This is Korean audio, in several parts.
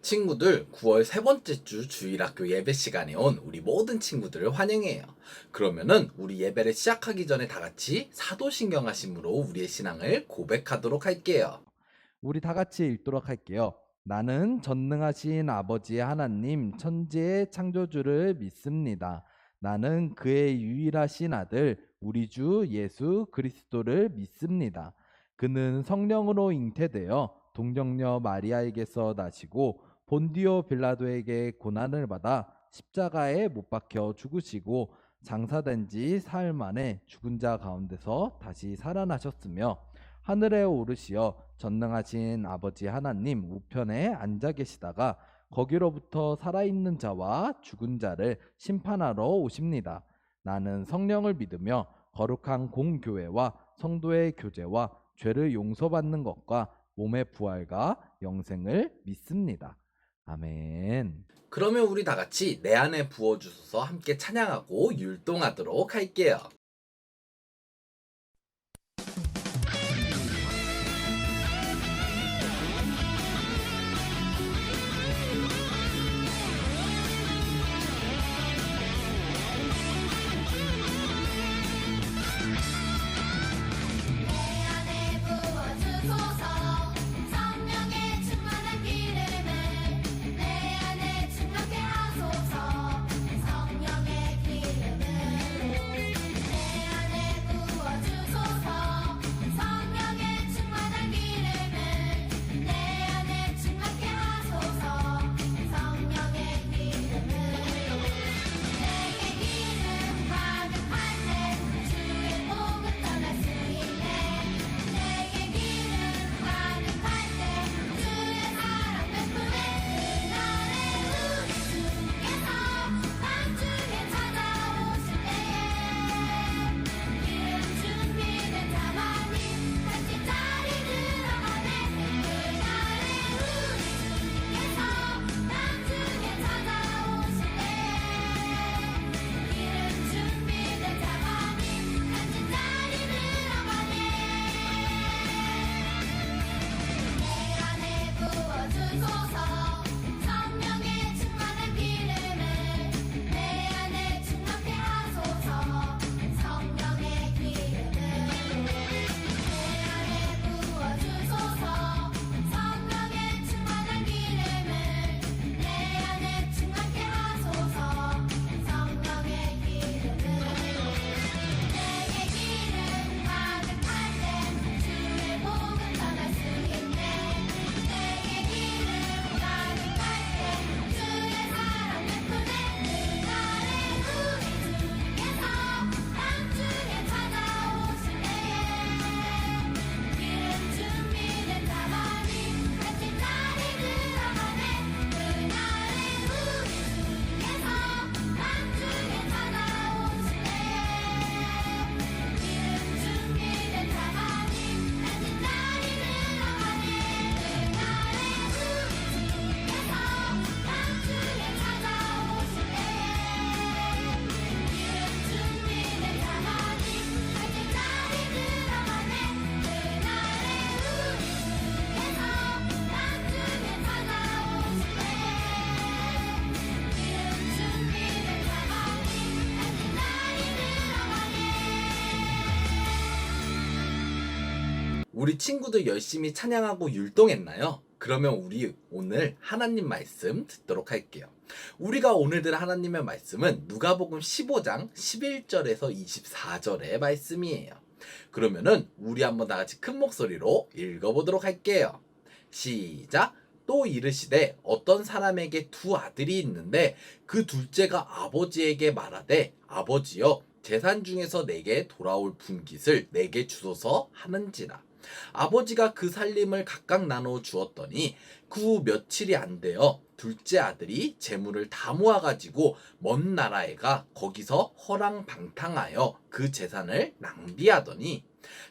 친구들, 9월 세 번째 주 주일학교 예배 시간에 온 우리 모든 친구들을 환영해요. 그러면은 우리 예배를 시작하기 전에 다 같이 사도신경하심으로 우리의 신앙을 고백하도록 할게요. 우리 다 같이 읽도록 할게요. 나는 전능하신 아버지 하나님 천지의 창조주를 믿습니다. 나는 그의 유일하신 아들 우리 주 예수 그리스도를 믿습니다. 그는 성령으로 잉태되어 동정녀 마리아에게서 나시고 본디오 빌라도에게 고난을 받아 십자가에 못 박혀 죽으시고 장사된 지 사흘 만에 죽은 자 가운데서 다시 살아나셨으며 하늘에 오르시어 전능하신 아버지 하나님 우편에 앉아 계시다가 거기로부터 살아있는 자와 죽은 자를 심판하러 오십니다. 나는 성령을 믿으며 거룩한 공교회와 성도의 교제와 죄를 용서받는 것과 몸의 부활과 영생을 믿습니다. 아멘. 그러면 우리 다 같이 내 안에 부어주소서 함께 찬양하고 율동하도록 할게요. 내 안에 부어주소서 성령의 충만한 기름을 내 안에 충만케 하소서 성령의 기름을 내 안에 부어주소서 성령의 충만한 기름을 내 안에 충만케 하소서 성령의 기름을 내게 기름 가득할 때 주의 복음 전할 수 있네 내게 기름 가득할 때 주의 사랑 베푸네 그날에 우리 주께서 밤중에 찾아오실 때에 기름 준비된 자만이 같이 자리 들어가네 그날에 우리 주께서 밤중에 찾아오실 때에 기름 준비된 자만이 같이 자리 들어가네 내 안에 부어주소서 성령의 충만한 기름을 내 안에 충만케 하소서 성령의 기름을 내 안에 부어주소서 성령의 충만한 기름을 내 안에 충만케 하소서 성령의 기름을 내게 기름 가득할 때 주의 복음 전할 수 있네 내게 기름 가득할 때 주의 사랑 베푸네 그날에 우리 주께서 밤중에 찾아오실 때에 기름 준비된 자만이 같이 자리 들어가네 그날에 우리 주께서 밤중에 찾아오실 때에 기름 준비된 자만이 같이 자리 들어가네 그날에 우리 주께서 밤중에 찾아오실 때에 기름 준비된 자만이 같이 자리 들어가네 그날에 우리 주께서 밤중에 찾아오실 때에 기름 준비된 자만이 같이 자리 들어가네 우리 친구들 열심히 찬양하고 율동했나요? 그러면 우리 오늘 하나님 말씀 듣도록 할게요. 우리가 오늘 들 하나님의 말씀은 누가복음 15장 11절에서 24절의 말씀이에요. 그러면은 우리 한번 다 같이 큰 목소리로 읽어보도록 할게요. 시작! 또 이르시되 어떤 사람에게 두 아들이 있는데 그 둘째가 아버지에게 말하되 아버지여 재산 중에서 내게 돌아올 분깃을 내게 주소서 하는지라. 아버지가 그 살림을 각각 나누어 주었더니 그 후 며칠이 안 되어 둘째 아들이 재물을 다 모아가지고 먼 나라에 가 거기서 허랑방탕하여 그 재산을 낭비하더니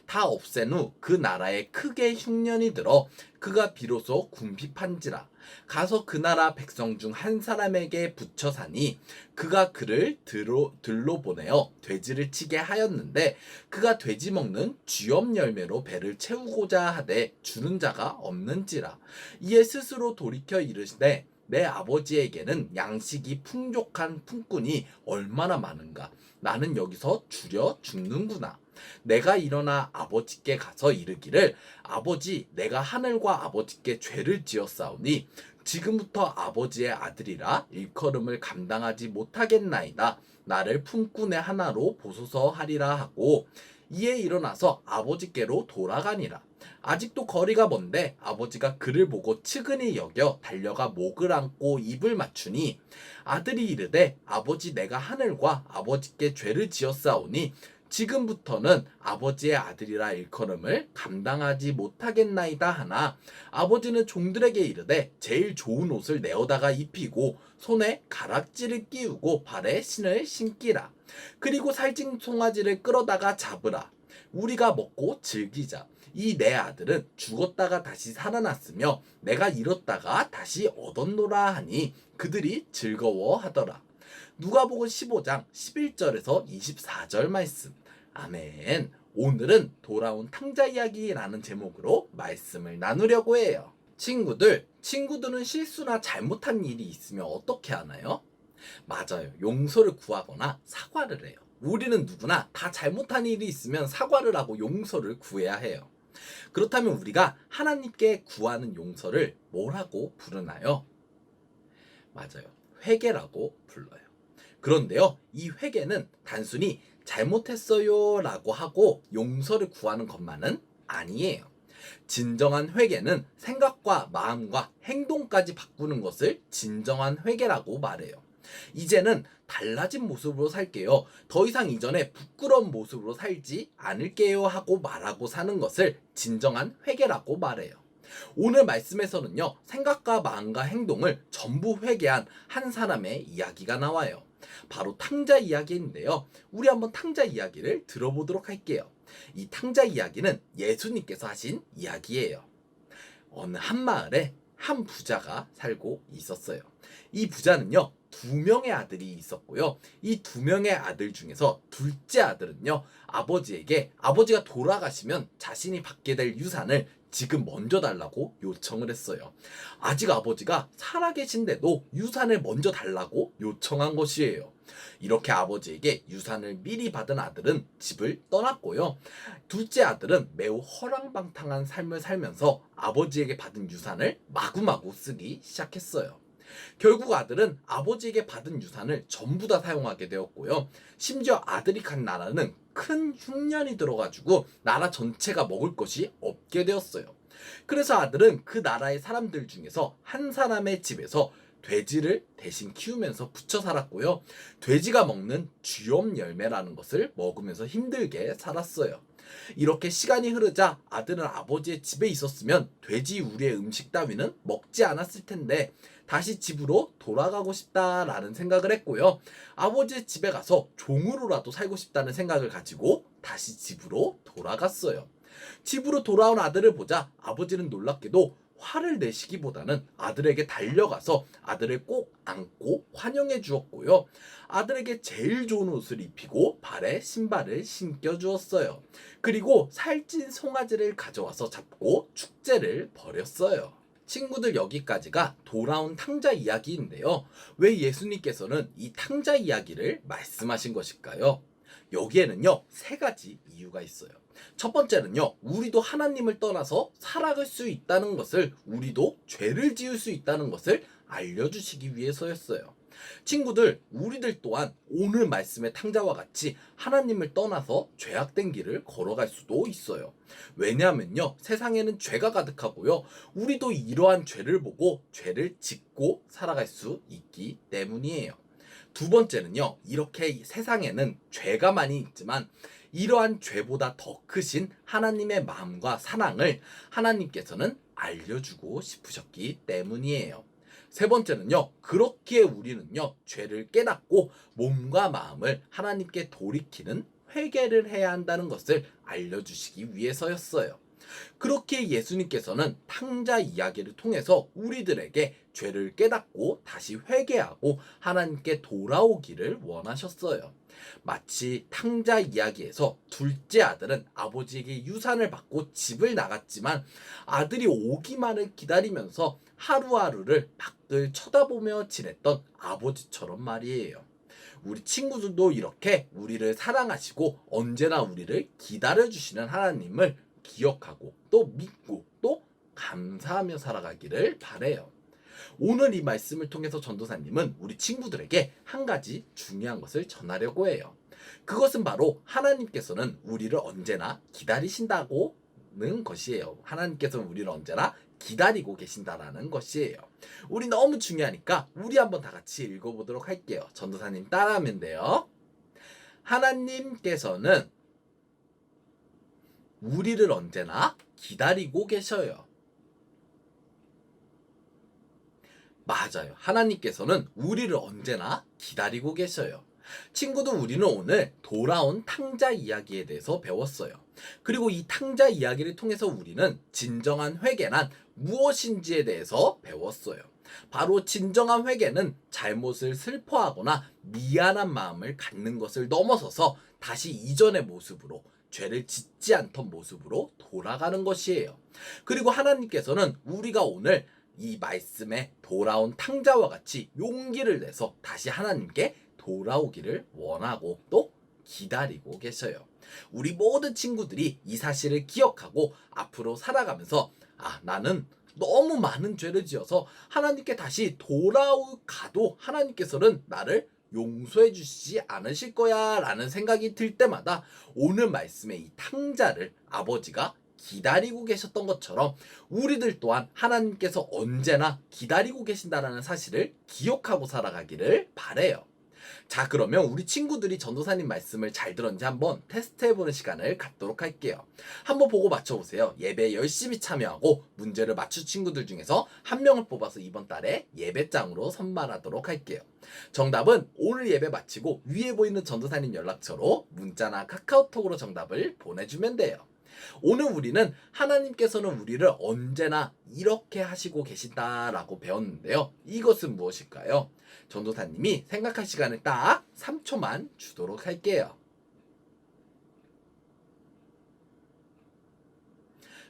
다 없앤 후 그 나라에 크게 흉년이 들어 그가 비로소 궁핍한지라. 가서 그 나라 백성 중 한 사람에게 붙여 사니 그가 그를 들로 보내어 돼지를 치게 하였는데 그가 돼지 먹는 쥐엄 열매로 배를 채우고자 하되 주는 자가 없는지라. 이에 스스로 돌이켜 이르시되 내 아버지에게는 양식이 풍족한 품꾼이 얼마나 많은가. 나는 여기서 줄여 죽는구나. 내가 일어나 아버지께 가서 이르기를 아버지, 내가 하늘과 아버지께 죄를 지었사오니 지금부터 아버지의 아들이라 일컬음을 감당하지 못하겠나이다. 나를 품꾼의 하나로 보소서 하리라 하고 이에 일어나서 아버지께로 돌아가니라. 아직도 거리가 먼데 아버지가 그를 보고 측은히 여겨 달려가 목을 안고 입을 맞추니 아들이 이르되 아버지, 내가 하늘과 아버지께 죄를 지었사오니 지금부터는 아버지의 아들이라 일컬음을 감당하지 못하겠나이다 하나 아버지는 종들에게 이르되 제일 좋은 옷을 내어다가 입히고 손에 가락지를 끼우고 발에 신을 신기라. 그리고 살찐 송아지를 끌어다가 잡으라. 우리가 먹고 즐기자. 이 내 아들은 죽었다가 다시 살아났으며 내가 잃었다가 다시 얻었노라 하니 그들이 즐거워하더라. 누가복음 15장 11절에서 24절 말씀. 아멘. 오늘은 돌아온 탕자 이야기라는 제목으로 말씀을 나누려고 해요. 친구들은 실수나 잘못한 일이 있으면 어떻게 하나요? 맞아요. 용서를 구하거나 사과를 해요. 우리는 누구나 다 잘못한 일이 있으면 사과를 하고 용서를 구해야 해요. 그렇다면 우리가 하나님께 구하는 용서를 뭐라고 부르나요? 맞아요. 회개라고 불러요. 그런데요, 이 회개는 단순히 잘못했어요 라고 하고 용서를 구하는 것만은 아니에요. 진정한 회개는 생각과 마음과 행동까지 바꾸는 것을 진정한 회개라고 말해요. 이제는 달라진 모습으로 살게요. 더 이상 이전에 부끄러운 모습으로 살지 않을게요 하고 말하고 사는 것을 진정한 회개라고 말해요. 오늘 말씀에서는요, 생각과 마음과 행동을 전부 회개한 한 사람의 이야기가 나와요. 바로 탕자 이야기인데요. 우리 한번 탕자 이야기를 들어보도록 할게요. 이 탕자 이야기는 예수님께서 하신 이야기예요. 어느 한 마을에 한 부자가 살고 있었어요. 이 부자는요, 2명의 아들이 있었고요. 이 2명의 아들 중에서 둘째 아들은요, 아버지가 돌아가시면 자신이 받게 될 유산을 지금 먼저 달라고 요청을 했어요. 아직 아버지가 살아계신데도 유산을 먼저 달라고 요청한 것이에요. 이렇게 아버지에게 유산을 미리 받은 아들은 집을 떠났고요. 둘째 아들은 매우 허랑방탕한 삶을 살면서 아버지에게 받은 유산을 마구마구 쓰기 시작했어요. 결국 아들은 아버지에게 받은 유산을 전부 다 사용하게 되었고요. 심지어 아들이 간 나라는 큰 흉년이 들어가지고 나라 전체가 먹을 것이 없게 되었어요. 그래서 아들은 그 나라의 사람들 중에서 한 사람의 집에서 돼지를 대신 키우면서 붙여 살았고요. 돼지가 먹는 쥐엄 열매라는 것을 먹으면서 힘들게 살았어요. 이렇게 시간이 흐르자 아들은 아버지의 집에 있었으면 돼지 우리의 음식 따위는 먹지 않았을 텐데 다시 집으로 돌아가고 싶다라는 생각을 했고요. 아버지의 집에 가서 종으로라도 살고 싶다는 생각을 가지고 다시 집으로 돌아갔어요. 집으로 돌아온 아들을 보자 아버지는 놀랍게도 화를 내시기보다는 아들에게 달려가서 아들을 꼭 안고 환영해 주었고요. 아들에게 제일 좋은 옷을 입히고 발에 신발을 신겨 주었어요. 그리고 살찐 송아지를 가져와서 잡고 축제를 벌였어요. 친구들, 여기까지가 돌아온 탕자 이야기인데요. 왜 예수님께서는 이 탕자 이야기를 말씀하신 것일까요? 여기에는요, 3가지 이유가 있어요. 첫 번째는요, 우리도 하나님을 떠나서 살아갈 수 있다는 것을, 우리도 죄를 지을 수 있다는 것을 알려주시기 위해서였어요. 친구들, 우리들 또한 오늘 말씀의 탕자와 같이 하나님을 떠나서 죄악된 길을 걸어갈 수도 있어요. 왜냐하면요, 세상에는 죄가 가득하고요, 우리도 이러한 죄를 보고 죄를 짓고 살아갈 수 있기 때문이에요. 두 번째는요, 이렇게 세상에는 죄가 많이 있지만 이러한 죄보다 더 크신 하나님의 마음과 사랑을 하나님께서는 알려주고 싶으셨기 때문이에요. 세 번째는요, 그렇기에 우리는요, 죄를 깨닫고 몸과 마음을 하나님께 돌이키는 회개를 해야 한다는 것을 알려주시기 위해서였어요. 그렇게 예수님께서는 탕자 이야기를 통해서 우리들에게 죄를 깨닫고 다시 회개하고 하나님께 돌아오기를 원하셨어요. 마치 탕자 이야기에서 둘째 아들은 아버지에게 유산을 받고 집을 나갔지만 아들이 오기만을 기다리면서 하루하루를 밖을 쳐다보며 지냈던 아버지처럼 말이에요. 우리 친구들도 이렇게 우리를 사랑하시고 언제나 우리를 기다려주시는 하나님을 기억하고 또 믿고 또 감사하며 살아가기를 바래요. 오늘 이 말씀을 통해서 전도사님은 우리 친구들에게 한 가지 중요한 것을 전하려고 해요. 그것은 바로 하나님께서는 우리를 언제나 기다리신다고는 것이에요. 하나님께서는 우리를 언제나 기다리고 계신다라는 것이에요. 우리 너무 중요하니까 우리 한번 다 같이 읽어보도록 할게요. 전도사님 따라하면 돼요. 하나님께서는 우리를 언제나 기다리고 계셔요. 맞아요. 하나님께서는 우리를 언제나 기다리고 계셔요. 친구들, 우리는 오늘 돌아온 탕자 이야기에 대해서 배웠어요. 그리고 이 탕자 이야기를 통해서 우리는 진정한 회개란 무엇인지에 대해서 배웠어요. 바로 진정한 회개는 잘못을 슬퍼하거나 미안한 마음을 갖는 것을 넘어서서 다시 이전의 모습으로, 죄를 짓지 않던 모습으로 돌아가는 것이에요. 그리고 하나님께서는 우리가 오늘 이 말씀에 돌아온 탕자와 같이 용기를 내서 다시 하나님께 돌아오기를 원하고 또 기다리고 계셔요. 우리 모든 친구들이 이 사실을 기억하고 앞으로 살아가면서 나는 너무 많은 죄를 지어서 하나님께 다시 돌아가도 하나님께서는 나를 용서해 주시지 않으실 거야 라는 생각이 들 때마다 오늘 말씀의 이 탕자를 아버지가 기다리고 계셨던 것처럼 우리들 또한 하나님께서 언제나 기다리고 계신다라는 사실을 기억하고 살아가기를 바래요. 자, 그러면 우리 친구들이 전도사님 말씀을 잘 들었는지 한번 테스트해보는 시간을 갖도록 할게요. 한번 보고 맞춰보세요. 예배에 열심히 참여하고 문제를 맞춘 친구들 중에서 한 명을 뽑아서 이번 달에 예배장으로 선발하도록 할게요. 정답은 오늘 예배 마치고 위에 보이는 전도사님 연락처로 문자나 카카오톡으로 정답을 보내주면 돼요. 오늘 우리는 하나님께서는 우리를 언제나 이렇게 하시고 계신다라고 배웠는데요. 이것은 무엇일까요? 전도사님이 생각할 시간을 딱 3초만 주도록 할게요.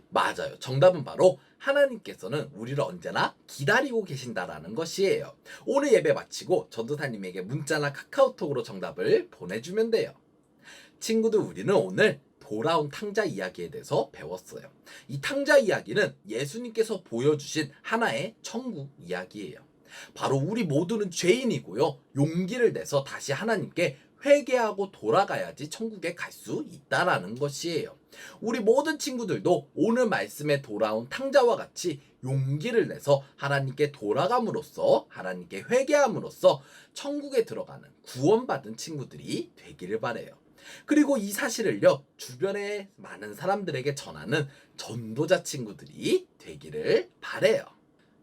맞아요. 정답은 바로 하나님께서는 우리를 언제나 기다리고 계신다라는 것이에요. 오늘 예배 마치고 전도사님에게 문자나 카카오톡으로 정답을 보내주면 돼요. 친구들, 우리는 오늘 돌아온 탕자 이야기에 대해서 배웠어요. 이 탕자 이야기는 예수님께서 보여주신 하나의 천국 이야기예요. 바로 우리 모두는 죄인이고요. 용기를 내서 다시 하나님께 회개하고 돌아가야지 천국에 갈 수 있다라는 것이에요. 우리 모든 친구들도 오늘 말씀에 돌아온 탕자와 같이 용기를 내서 하나님께 돌아감으로써, 하나님께 회개함으로써 천국에 들어가는 구원받은 친구들이 되기를 바래요. 그리고 이 사실을요, 주변의 많은 사람들에게 전하는 전도자 친구들이 되기를 바래요.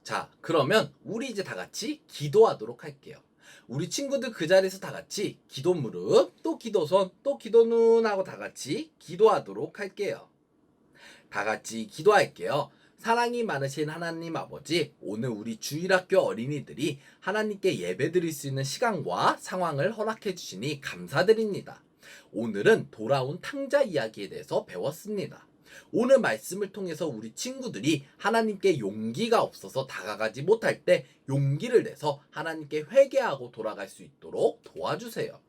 자, 그러면 우리 이제 다 같이 기도하도록 할게요. 우리 친구들 그 자리에서 다 같이 기도 무릎, 또 기도 손, 또 기도 눈 하고 다 같이 기도하도록 할게요. 다 같이 기도할게요. 사랑이 많으신 하나님 아버지, 오늘 우리 주일학교 어린이들이 하나님께 예배드릴 수 있는 시간과 상황을 허락해 주시니 감사드립니다. 오늘은 돌아온 탕자 이야기에 대해서 배웠습니다. 오늘 말씀을 통해서 우리 친구들이 하나님께 용기가 없어서 다가가지 못할 때 용기를 내서 하나님께 회개하고 돌아갈 수 있도록 도와주세요.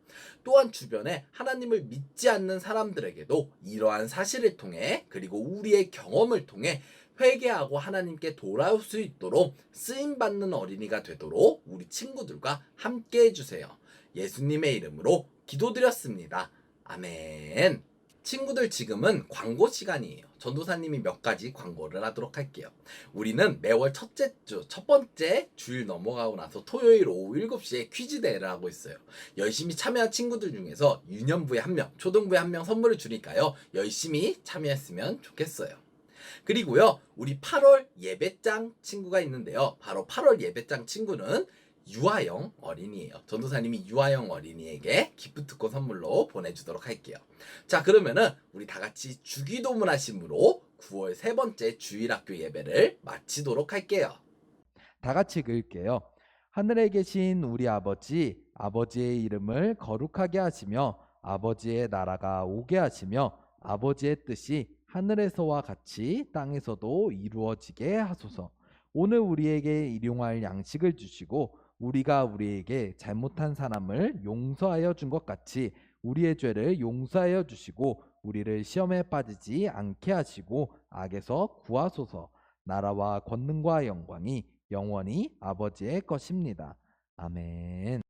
또한 주변에 하나님을 믿지 않는 사람들에게도 이러한 사실을 통해, 그리고 우리의 경험을 통해 회개하고 하나님께 돌아올 수 있도록 쓰임받는 어린이가 되도록 우리 친구들과 함께 해주세요. 예수님의 이름으로 기도드렸습니다. 아멘. 친구들, 지금은 광고 시간이에요. 전도사님이 몇 가지 광고를 하도록 할게요. 우리는 매월 첫째 주, 첫 번째 주일 넘어가고 나서 토요일 오후 7시에 퀴즈 대회를 하고 있어요. 열심히 참여한 친구들 중에서 유년부에 1명, 초등부에 1명 선물을 주니까요. 열심히 참여했으면 좋겠어요. 그리고요, 우리 8월 예배장 친구가 있는데요. 바로 8월 예배장 친구는 유아영 어린이에요. 전도사님이 유아영 어린이에게 기프트콘 선물로 보내주도록 할게요. 자, 그러면은 우리 다 같이 주기도문 하심으로 9월 세 번째 주일학교 예배를 마치도록 할게요. 다 같이 읽을게요. 하늘에 계신 우리 아버지, 아버지의 이름을 거룩하게 하시며 아버지의 나라가 오게 하시며 아버지의 뜻이 하늘에서와 같이 땅에서도 이루어지게 하소서. 오늘 우리에게 일용할 양식을 주시고 우리가 우리에게 잘못한 사람을 용서하여 준 것 같이 우리의 죄를 용서하여 주시고 우리를 시험에 빠지지 않게 하시고 악에서 구하소서. 나라와 권능과 영광이 영원히 아버지의 것입니다. 아멘.